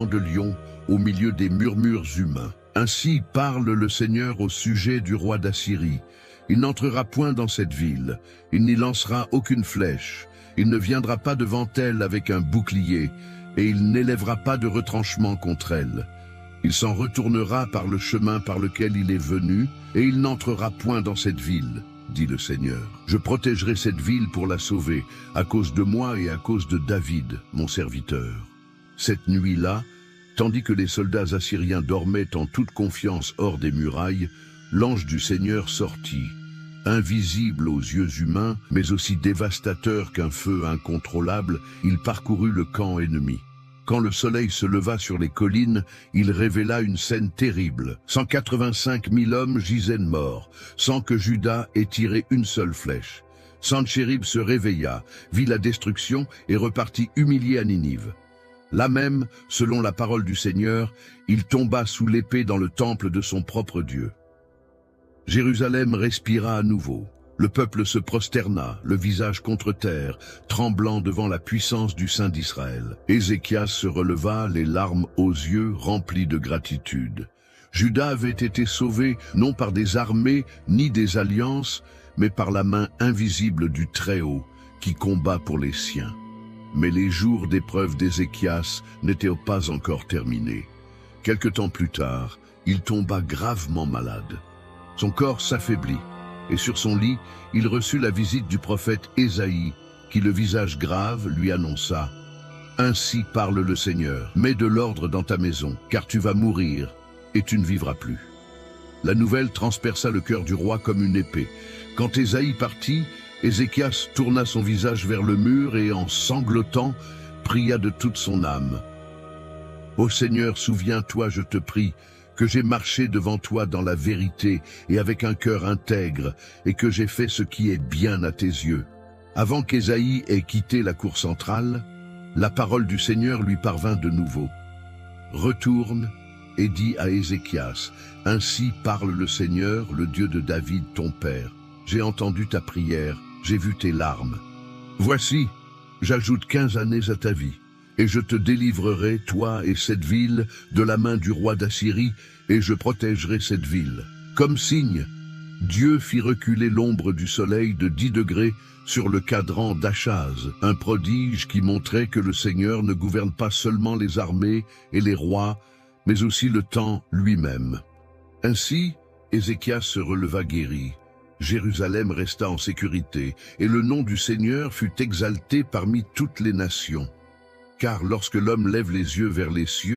de lion au milieu des murmures humains. Ainsi parle le Seigneur au sujet du roi d'Assyrie. Il n'entrera point dans cette ville, il n'y lancera aucune flèche, il ne viendra pas devant elle avec un bouclier, et il n'élèvera pas de retranchement contre elle. Il s'en retournera par le chemin par lequel il est venu, et il n'entrera point dans cette ville, dit le Seigneur. Je protégerai cette ville pour la sauver, à cause de moi et à cause de David, mon serviteur. Cette nuit-là, tandis que les soldats assyriens dormaient en toute confiance hors des murailles, l'ange du Seigneur sortit, invisible aux yeux humains, mais aussi dévastateur qu'un feu incontrôlable, il parcourut le camp ennemi. Quand le soleil se leva sur les collines, il révéla une scène terrible. 185 000 hommes gisaient morts, sans que Juda ait tiré une seule flèche. Sennachérib se réveilla, vit la destruction et repartit humilié à Ninive. Là même, selon la parole du Seigneur, il tomba sous l'épée dans le temple de son propre Dieu. Jérusalem respira à nouveau. Le peuple se prosterna, le visage contre terre, tremblant devant la puissance du Saint d'Israël. Ézéchias se releva, les larmes aux yeux, remplis de gratitude. Juda avait été sauvé non par des armées ni des alliances, mais par la main invisible du Très-Haut, qui combat pour les siens. Mais les jours d'épreuve d'Ézéchias n'étaient pas encore terminés. Quelque temps plus tard, il tomba gravement malade. Son corps s'affaiblit, et sur son lit, il reçut la visite du prophète Ésaïe, qui, le visage grave, lui annonça « Ainsi parle le Seigneur, mets de l'ordre dans ta maison, car tu vas mourir, et tu ne vivras plus. » La nouvelle transperça le cœur du roi comme une épée. Quand Ésaïe partit, Ézéchias tourna son visage vers le mur et, en sanglotant, pria de toute son âme. « Ô Seigneur, souviens-toi, je te prie, que j'ai marché devant toi dans la vérité et avec un cœur intègre, et que j'ai fait ce qui est bien à tes yeux. » Avant qu'Ésaïe ait quitté la cour centrale, la parole du Seigneur lui parvint de nouveau. « Retourne et dis à Ézéchias, ainsi parle le Seigneur, le Dieu de David, ton père. J'ai entendu ta prière, j'ai vu tes larmes. Voici, j'ajoute 15 années à ta vie, et je te délivrerai, toi et cette ville, de la main du roi d'Assyrie, et je protégerai cette ville. Comme signe, Dieu fit reculer l'ombre du soleil de 10 degrés sur le cadran d'Achaz, un prodige qui montrait que le Seigneur ne gouverne pas seulement les armées et les rois, mais aussi le temps lui-même. Ainsi, Ézéchias se releva guéri. Jérusalem resta en sécurité, et le nom du Seigneur fut exalté parmi toutes les nations. Car lorsque l'homme lève les yeux vers les cieux,